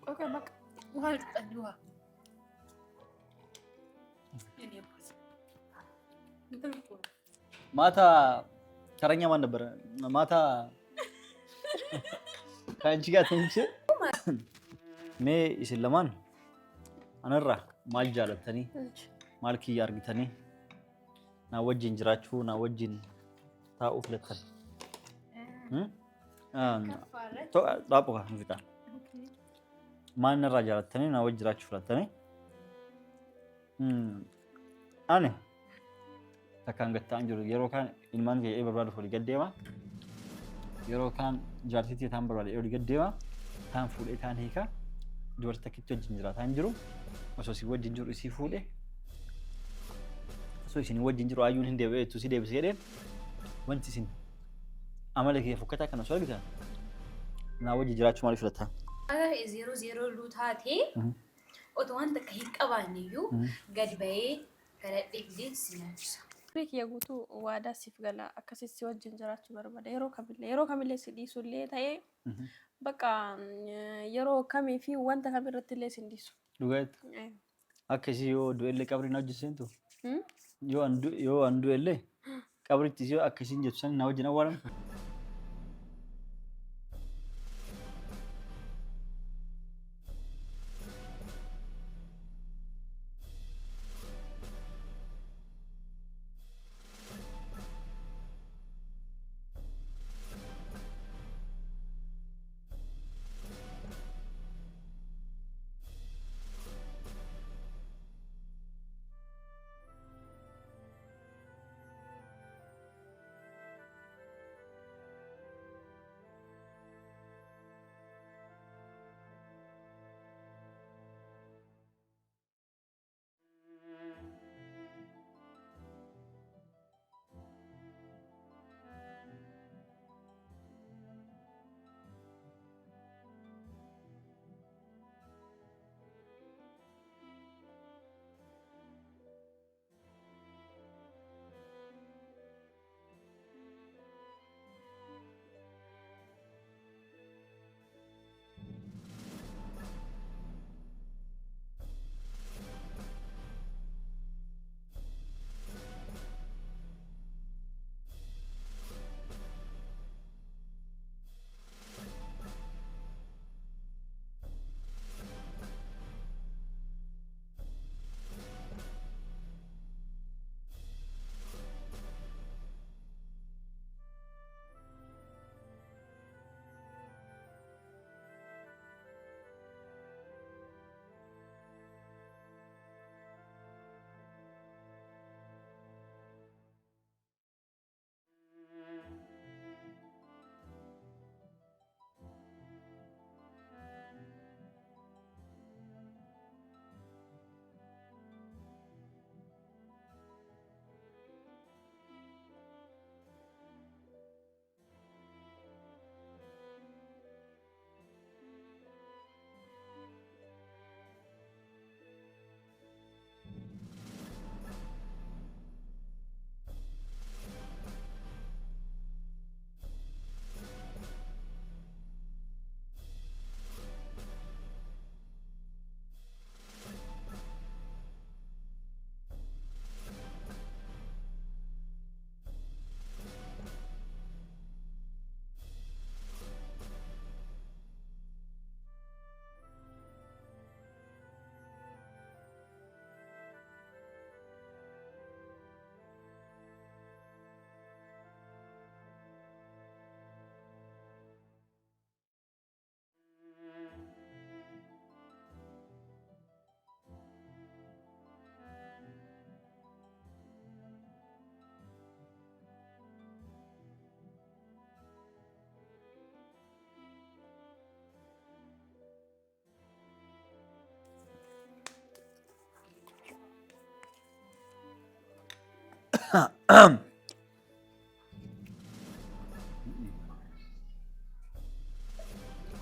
Oke, mak. Wah, dua. Ini apa sih? Betul. Mata caranya mana ber? Mata kan juga tenci. Me isin lamaan anarra maal jaalatanii maal kiyya argitanii naa wajjin jiraachuu naa wajjin taa'uu filattan. Dhaabuu kan fitan. Maal narraa jaalatanii naa wajjin jiraachuu filattanii. Ani takkaan gattaan jiru yeroo kaan ilmaan kee barbaaduuf olii gaddeema. Yeroo kaan jaartiitii taan barbaade olii gaddeema. Taan fuudhee taan hiika. Dubartii takkitti wajjin jiraataa hin jiru. Osoo isin wajjin jiru isii fuudhe. Osoo isin wajjin jiru ayyuun hin deebi'eetu si deebisee jedheen. Wanti isin amala kee fokkataa kana osoo argitan naa wajjin jiraachuu maaliif filattaa? Zero zero lutaatee otoo wanta akka hin qabaanneyyuu gadi bahee galadhee fidee si nyaachisa. Kiyya guutuu waadaa siif gala akkasii si wajjin jiraachuu barbaada yeroo kamillee si dhiisullee ta'ee bakka yeroo kamii fi wanta kamirratti illee si hin dhiisu. Dhugaatti akkasii yoo du'ellee qabriin hojjesentu yoo an du'ellee qabritti yoo akkasiin jettu san na wajjin awwaalan.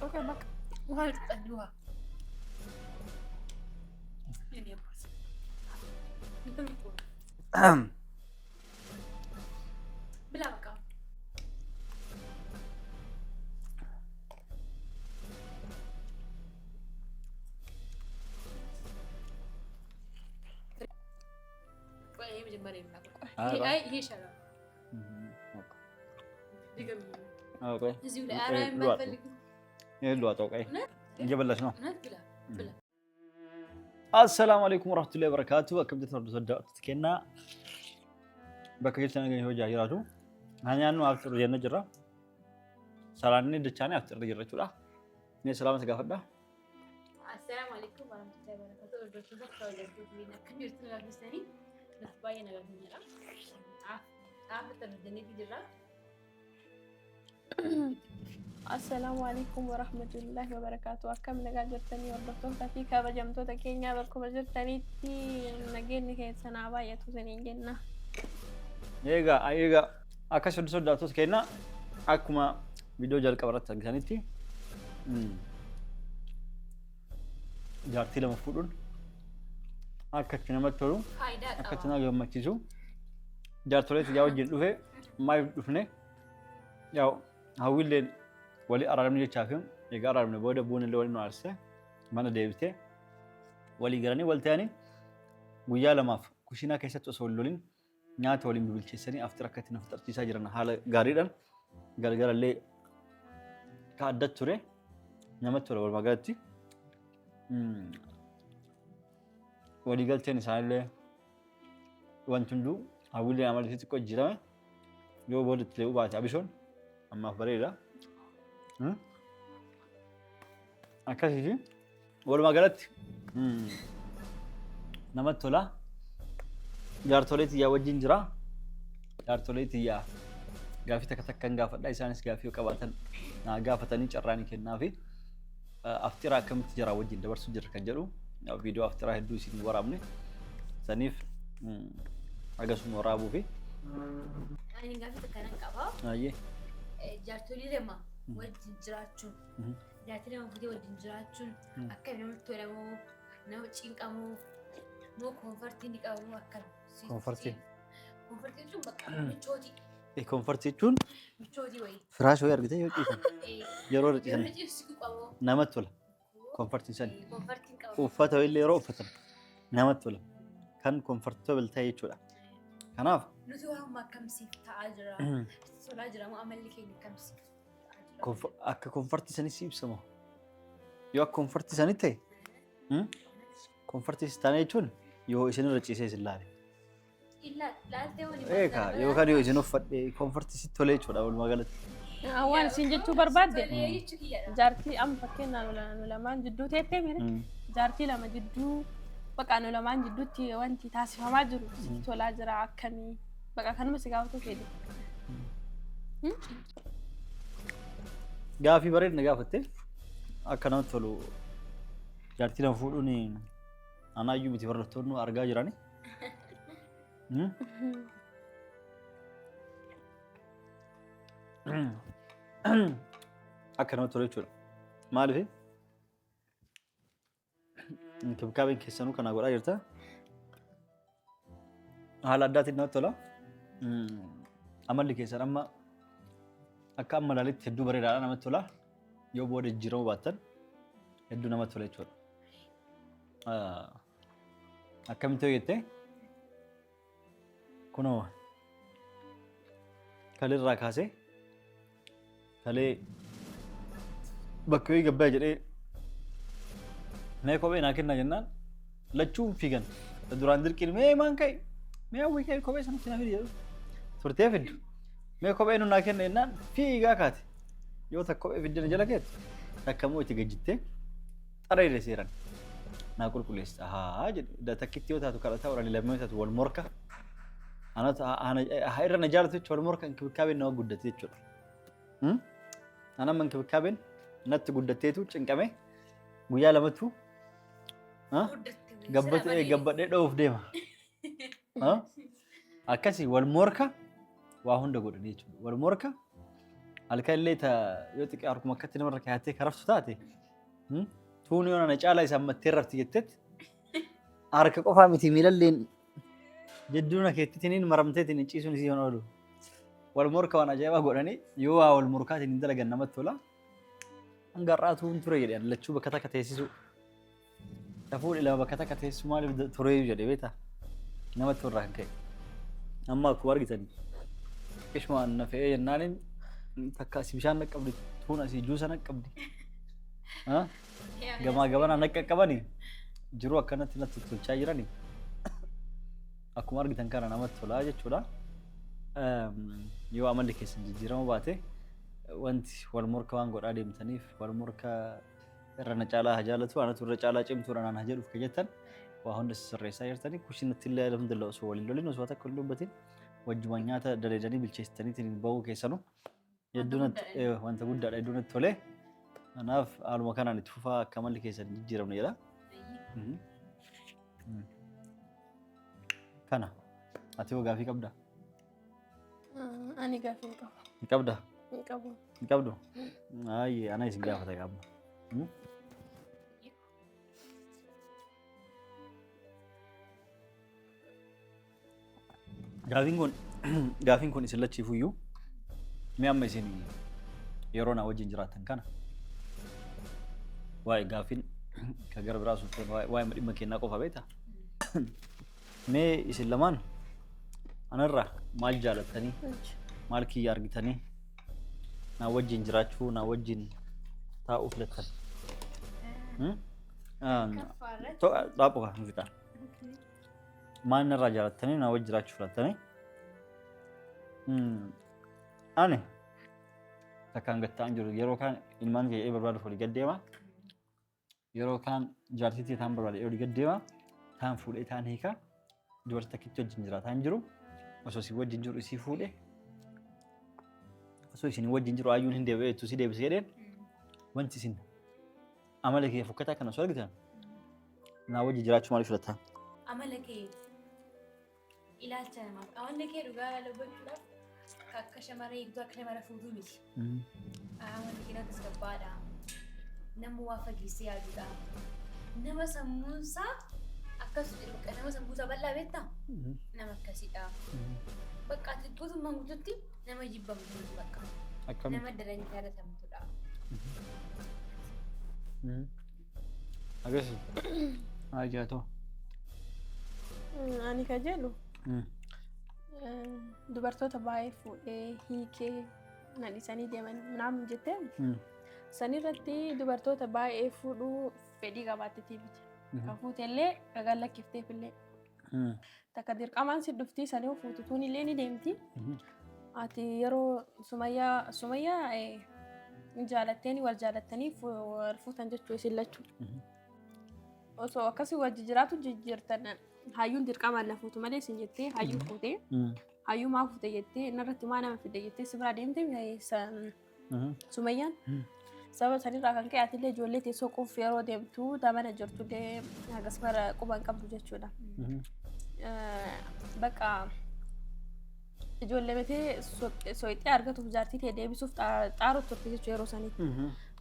Oke, mak. Wah, dua. Ini apa sih? Betul. Bilang kau. መጀመሪያ አይ ይላል። ይሄ ይሻላል። ድገም። ኦኬ እዚሁ ላይ አራ የማትፈልግ ይሄሉ አጣውቀይ እየበላሽ ነው። ብላ ብላ። አሰላሙ አለይኩም ወራህመቱላሂ ወበረካቱ አከም ተወዳጅ ተከና በከጀት ነገር ይሆጃ ይራቱ አኛኑ አፍጥሩ የነጅራ ሰላኔ ደቻኔ አፍጥሩ ይረቹላ እኔ ሰላም ተጋፈዳ አሰላሙ አለይኩም ወራህመቱላሂ ወበረካቱ ወደሱ ተወለዱ ቢና ከሚርት ነገር ምስተኒ ለባይ ነገር ምንላ አፍጥሩ ደኔ ዲራ አሰላሙ አለይኩም ወራህመቱላሂ ወበረካቱ አከም ነጋ ጀርተኒ ወርዶቶን ታፊ ከበጀምቶ ተኬኛ በኩ በጀርተኒቲ ነገን ከሰና ባየቱ ዘኔንጀና Eega akka soddaatos kenna akkuma viidiyoo jalqabarratti argitanitti jaartii lama fuudhuun akka itti namatti tolu akka itti nama gammachiisu jaartoleetti yaa wajjin dhufe maaliif dhufne yaa hawwiilleen walii araaramni jechaafi egaa araaramne booda buunillee walii nu aarsee mana deebitee walii galanii wal ta'anii guyyaa lamaaf kushiinaa keessatti osoo hin lolin nyaata waliin bilcheessanii aftira akka itti naftarchiisaa jiran haala gaariidhaan galgalallee ka addatti ture namatti tola walumaa galatti walii galteen isaanillee wanti hunduu hawwiillee amalli xiqqoo jijjiirame yoo booda itti lee'uu baate abishoon ammaaf bareeda akkasiiti walumaa galatti namatti tola. Jaartoleetti yaa wajjin jira. Jaartoleetti yaa gaafii takka takkan gaafadha isaanis gaafii qabaatan gaafatanii carraanii kennaafi aftira akkamitti jira wajjin dabarsuu jirra kan jedhu viidiyoo aftira hedduu isin waraabne saniif agasuma waraabuu fi ani gaafii takkan qaba. Ayyee jaartolii lama wajjin jiraachuun jaartii lama fuutee wajjin jiraachuun akka namatti tolamoo nama cinqamoo moo koonfartii ni qabamoo akkam Konfartii. Konfartii jechuun bakka michooti. Konfartii jechuun Michooti wayi. firaashii wayii argitee yoo ciisan yeroo irra ciisan Yeroo ciisu qabu. namatti tola. Konfartiin san Konfartiin qabu. uffata illee yeroo uffatan namatti tola. Kan comfortable ta'e jechuudha. Kanaaf Nuti waan akkamsiif ta'aa jira. Solaa jira moo amalli keenya akkamsiif ta'aa jira. akka konfartii sanis ibsamu. Yoo akka konfartii sanit ta'e konfartii taane jechuun yoo isin irra ciisee isin laale. Laaltee wani Eegaa yookaan yoo isin uffadhe konfartii sitti tolee jechuudha walumaa galatti. waan isin jechuu barbaadde jechuu kiyyaadha. jaartii amma fakkeenyaaf nu lamaan jidduu teettee mire jaartii lama jidduu baqa nu lamaan jidduutti wanti taasifamaa jiru sitti tolaa jira akkamii baqa kanuma si gaafatu fedhe. Gaafii bareedna gaafatte akka namatti tolu jaartii lama fuudhuun anaayyuu miti barattoonni argaa jirani. Akka namatti tolu jechuudha. Maaliif inkibkaabeen keessanuu kana godhaa jirta. Haala addaatiin namatti tola. Amalli keessan amma akka amma ilaalitti hedduu bareedaadha namatti tola. Yoo booda jijjiiramuu baattan hedduu namatti tola jechuudha. Akkamitti yoo jettee kunoo kaleerraa kaasee kalee bakka yoo gabbaa jedhee mee kophee naa kennaa jennaan lachuun fiigan duraan dirqiin mee maan ka'e mee hawwii ka'e kophee sanatti na fidi jedhu turtee fiddu mee kophee nu naa kenna jennaan fiigaa kaate yoo takka kophee fiddina jala keetti takka immoo itti gajjittee xara irra seeran naa qulqulleessa haa jedhu takkitti yoo taatu kadhataa oolanii lammii yoo taatu wal morka irra na jaalatu jechuudha wal morka inkibikaabeen nama guddate jechuudha. Anamma inkibikaabeen natti guddateetu cinqame guyyaa lamatu gabbadhee dhoof deema. Akkasii wal morka waa hunda godhanii jechuudha. Wal morka halkan illee yoo xiqqee harkuma akkatti namarra kaayyattee karaftu taate tuun yoo na caalaa isaan mattee rafti jettetti harka qofaa miti miilalleen jedduuna keettitiniin maramteetiin ciisuun isii yoon oolu. Wal morka waan ajaa'ibaa godhanii yoo waa wal morkaatiin hin dalagan namatti tola. Hanga har'aatu ture jedhan lachuu bakka takka teessisu. Fuudhi lama bakka takka teessisu maaliif turee jedhee beektaa namatti tolraa kan ka'e. أما أكو ورقتني إيش ما أنا في النانين تكاسي مشان نقبل تكون أسي جوس أنا قبل ها جماعة أنا كباني جروا كانت تنتظر شايراني أكو ورقتن كان أنا متولا أجت ولا يو عمل لك جيران باتي وانت والمركبان قرآن متنيف والمركب رنا جالا هجالته أنا تورج جالا جم تورنا أنا هجلو في كجتن وهون السر ساير تاني كوشين تلا لهم دلوا سوالي لولين وسواتك كلهم بتين وجوانياتا درجاني بالشيستاني تين باو كيسانو يدونا وانت قد على يدونا تولي أنا في على مكان أنا تشوفها كمان لكيسان جيرانو يلا كنا أتيو غافي كبدا أنا غافي كبدا كبدا كبدو أي أنا يسمع غافي كبدا Gaafiin kun isin lachiifuyyuu mi'a amma isin yeroo na wajjin jiraatan kana waa'ee gaafiin ka gara biraa sun waa'ee dhimma kennaa qofa beektaa? Mee isin lamaan anarraa maal jaalattanii maal kiyya argitanii na wajjin jiraachuu na wajjin taa'uu filattan? Dhaabuu kan fixaa. Maal narraa jaalattanii na wajjin jiraachuu filattanii? Ani takkaan gattaan jiru yeroo kaan ilmaan kee barbaaduuf olii gaddeema yeroo kaan jaartiitii taan barbaade olii gaddeema taan fuudhee taan hiika dubartii takkitti wajjin jiraataan jiru osoo isin wajjin jiru isii fuudhe osoo isin wajjin jiru ayyuun hin deebi'eetu si deebisee jedheen wanti isin amala kee fokkataa kana osoo argitan naa wajjin jiraachuu maaliif filattaa? Amala kee ilaalcha namaaf amalli kee dhugaa lubbachuudhaaf akka shamarree eegduu akka shamara fuutuu miti. Amalli kee akkas gabbaadha. Nama waa fageessee yaaduudha. Nama sammuunsaa akkas jedhu nama sammuunsaa bal'aa beektaa? Nama akkasidha. Bakka ati guutummaan guututti nama jibbamtu bakka. Nama daranii jaalatamtudha. Agasi. Ajaato. Ani ka jedhu dubartoota baay'ee fuudhee hiikee nadhisanii deeman naam jettee sanirratti dubartoota baay'ee fuudhuu fedhii qabaatteetii miti. Kan fuutellee dhagaan lakkifteefillee takka dirqamaan si dhuftii sanii fuututuun illee ni deemti. Ati yeroo sumayyaa jaalatteeni wal jaalattanii wal fuutan jechuu isin lachuu. Osoo akkasii wajji jiraatu jijjiirtan hayyuun dirqamaan na fuutu malee isin jettee hayyuu fuutee hayyuu maa fuute jettee innarratti maa nama fide jettee si biraa deemte sumayyaan sababa sanirraa kan ka'e atillee ijoollee teessoo quuf yeroo deemtu damana jirtullee hagas bara quban qabdu jechuudha. Bakka ijoollee betee soixee argatuuf jaartii ta'e deebisuuf xaaruuf turte jechuu yeroo sanitti.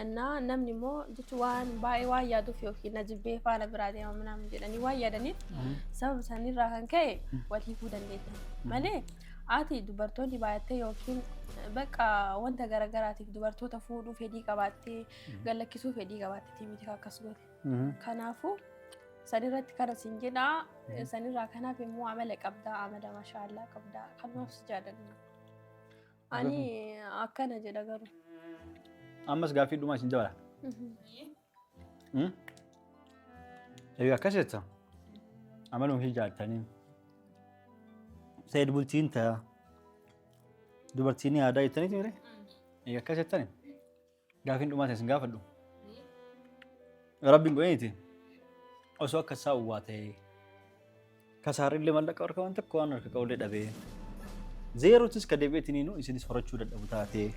እና namni immoo jechuun waan baay'ee waan yaaduuf yookiin na jibbee faana biraa deema ምናምን jedhanii waan yaadaniif sababa sanirraa kan ka'e wal hiikuu dandeettan malee ati dubartoonni baay'attee yookiin bakka wanta garagaraatiif dubartoota fuudhuu fedhii qabaattee gallakkisuu fedhii qabaattee miti akkas goote. Kanaafuu sanirratti kana siin jedhaa sanirraa kanaaf immoo amala qabdaa amala mashaallaa qabdaa kanumaaf si jaaladha. Ani akkana jedha garuu. Ammas gaaffii dhumaa isin jabala. Egaa akkas jetta amaluma fi jaalatanii sayid bultiin ta'a dubartiin aadaa jettaniiti mire egaa akkas jettani gaaffiin dhumaa isin gaafadhu rabbiin godhaniiti osoo akka isaa uwwaa ta'e kasaarrillee mallaqa harka waan tokko waan harka qawlee dhabee zeerootis ka deebi'eetiniinu isinis horachuu dadhabu taatee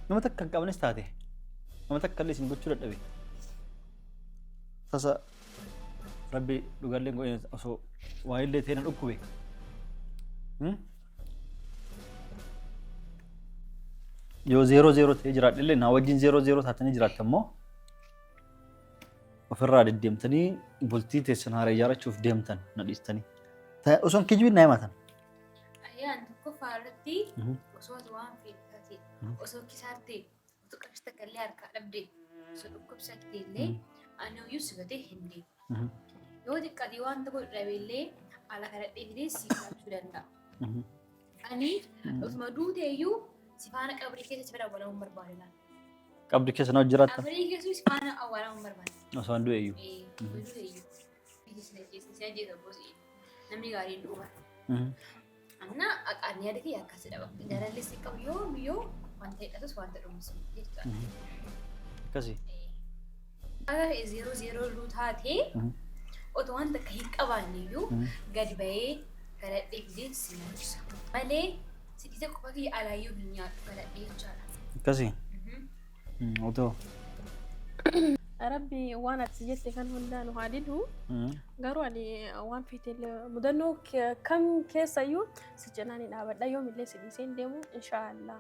nama takka kan qabnes taate nama takka illee isin gochuu dadhabe sasa rabbi dhugallee godheen osoo waa illee ta'e na dhukkube yoo zeeroo ta'e jiraadhe illee naa wajjin zeeroo taatanii jiraatta immoo ofirraa deddeemtanii bultii teessan haara ijaarrachuuf deemtan na dhiistanii osoon kijibin na himatan. Ayaan tokko faarratti osoo waan fedhatee osoo kisaartee osoo qabsita kallee harkaa dhabdee osoo dhukkubsattee illee ani iyyuu sigatee hin deemu. yoo xiqqaate waan tokko dhabeellee ala kadhadhee fidee si qabsuu danda'a. Ani osuma duuteeyyuu si faana qabrii keessa si bira awwaalamuun barbaadina. Qabri keessa na jiraata. Qabrii keessa si faana awwaalamuun barbaadina. Osoo du'eeyyuu. Duuteeyyuu. Si ajjeesa boosii namni gaariin dhufa. Anna aqaan yaada kiyya akkasidha bakka jaalalli si qabu yoo wanta hidhatus wanta dhumusu jechuudha. Akkasii. Akka 00 luu taatee otoo wanta akka hin qabaanneyyuu gadi bahee kadhadhee fidee si nyaachisa. Malee sidiisa qofa kiyya alaayyuu hin nyaadhu kadhadhee jechaadha. Akkasii. Otoo. Rabbi waan ati jette kan hundaan haa didu garuu ani waan fitee mudannoo kam keessayyuu si cinaan dhaabadha yoomillee si dhiiseen deemu inshaallah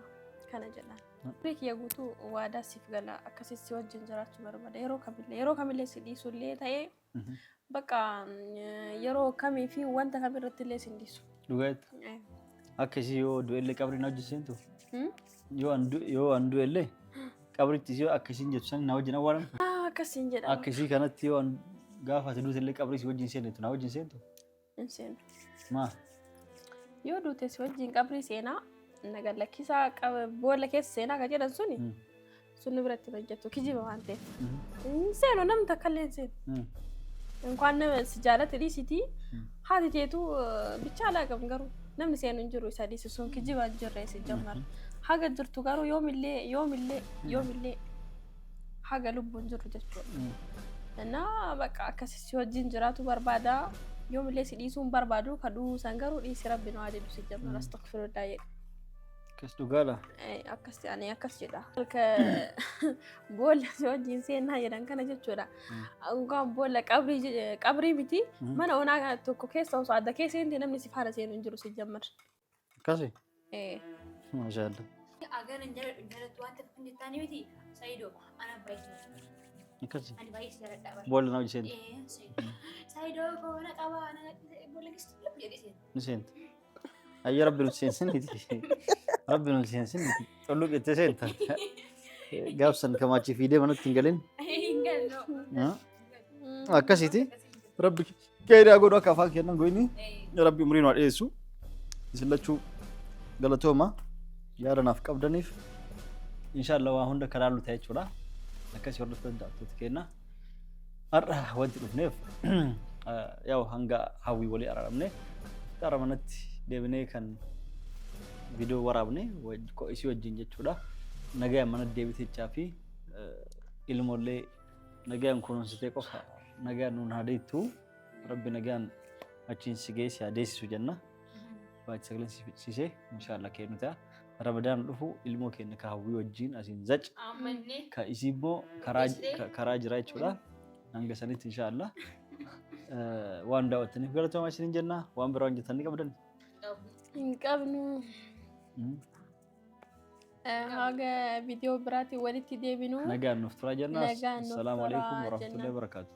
kana jedhaan. Kiyya guutuu waadaa siif gala akkasitti si wajjin jiraachuu barbaada yeroo kamillee si dhiisullee ta'ee bakka yeroo kamii fi wanta kamirratti illee si dhiisu. Dhugaatti. Akkasii yoo du'ellee qabri na hojjechiisentu. Yoo an du'ellee qabritti yoo akkasiin jettu san na wajjin awwaalan. Akkasiin jedhama. Akkasii kanatti yoo gaafa ati duutellee qabri si wajjin seentu na wajjin seentu. Hin seenu. Maa? Yoo duute si wajjin qabri seenaa naga lakkisaa boolla keessa seenaa kan jedhan suni sun biratti hojjetu kijiba waan ta'eef. Hin seenu namni takka illee hin seenu. Inkaan nama si jaalate dhiisitii haati teetu bicha alaa qabu garuu namni seenu hin jiru isa dhiisi sun kijiba hin jirre si jammara. Haga jirtu garuu yoomillee haga lubbuun jiru jechuudha. Naa bakka akkasii si wajjin jiraatu barbaada yoomillee si dhiisuun barbaadu kadhuu san garuu dhiisi rabbi nu adidu si jammara astaghfirullah jedhe. Akkas dhugaala. Akkas ani akkas jedha. Boolla si wajjin seenaa jedhan kana jechuudha. Angaan boolla qabrii miti mana onaa tokko keessa osoo adda keessa inni namni si faana seenu hin jiru si jammara. Akkasii? Maashaallah. Agar jalattu wanta hin taane miti Saidoo ana baay'ee. Akkasii. Ani baay'ee si jaaladha. Boolla na hojjechiisentu. Saidoo koona qaba ana boolla keessatti jedhee ni seentu. Ayya rabbi nuti seensiniti. Rabbi nuti seensiniti. Tollu qixxee seenta. Gaafsan kamaachii fiidee manatti hin galin. Hin galno. Akkasiiti. Rabbi keedaa godhu akka afaan kennan goyni. Rabbi umrii nu dheessu. Isin lachuu galatooma. Yaada naaf qabdaniif. Inshaallah waa hunda karaa lu ta'e jechuudha. Akkasii hordoftoota daawwattoota keenya. Har'a wanti dhufneef yaa'u hanga hawwii walii araaramne gara manatti deebinee kan viidiyoo waraabne isii wajjin jechuudha. Nagayaan mana deebitechaa fi ilmoollee nagayaan kunuunsitee qofa nagayaan nuun haa deettu rabbi nagayaan achiin si geessi haa deessisu jenna. Baay'ee sagaleen siisee inshaallah kennu ta'a. Ramadaan dhufu ilmoo keenya ka hawwii wajjin asiin zac ka isii immoo karaa jira jechuudha. Hanga sanitti inshaallah waan daawwattaniif galatoomaa isiniin jenna. Waan biraa hojjetanii qabdan. Hin qabnu. Haga viidiyoo biraatiin walitti deebinu. Nagaan nuuf turaa jenna. Assalaamu alaikum warahmatullahi wabarakatuh.